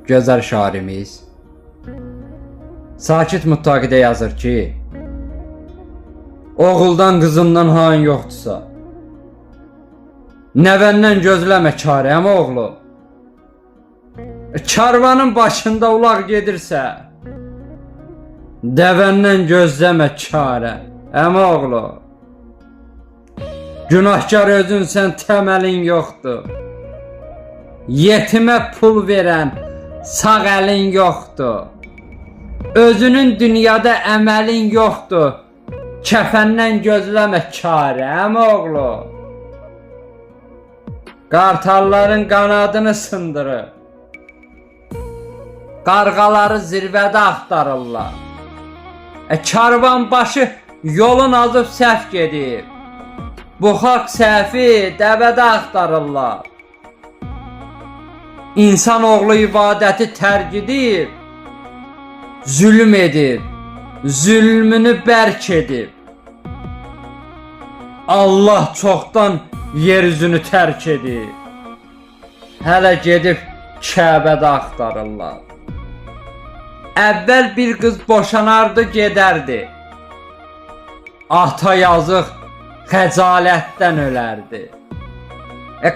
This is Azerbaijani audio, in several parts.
gözəl şairimiz Sakit Muttaqidə yazır ki, oğuldan qızından hain yoxdursa, nəvəndən gözləmə çarəm oğlu. Karvanın başında ulaq gedirsə, dəvəndən gözləmə çarə, əmi oğlu. Günahkar özün sən təməlin yoxdur. Yetimə pul verən sağ əlin yoxdur. Özünün dünyada əməlin yoxdur. Kəfəndən gözləmə çarə, əmi oğlu. Qartalların qanadını sındırır. Qarğaları zirvədə axtarırlar. Karvan başı yolun azıb səhv gedib. Bu xalq səhvi dəvədə axtarırlar. İnsanoğlu ibadəti tərk edib, zülm edib, zülmünü bərk edib. Allah çoxdan yeryüzünü tərk edib, hələ gedib Kəbədə axtarırlar. Əvvəl bir qız boşanardı, gedərdi. Ata yazıq xəcalətdən ölərdi.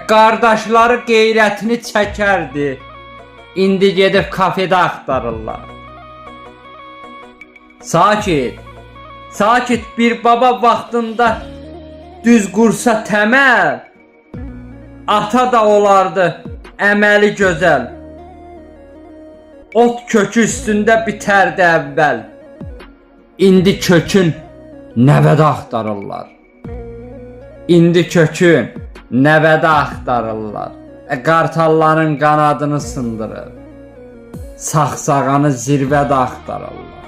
Qardaşları qeyrətini çəkərdi. İndi gedib kafedə axtarırlar. Sakit bir baba vaxtında düz qursa təməl, ata da olardı əməli gözəl. Ot kökü üstündə bitərdi əvvəl. İndi kökün nəvədə axtarırlar. Qartalların qanadını sındırır. Saxsağanı zirvədə axtarırlar.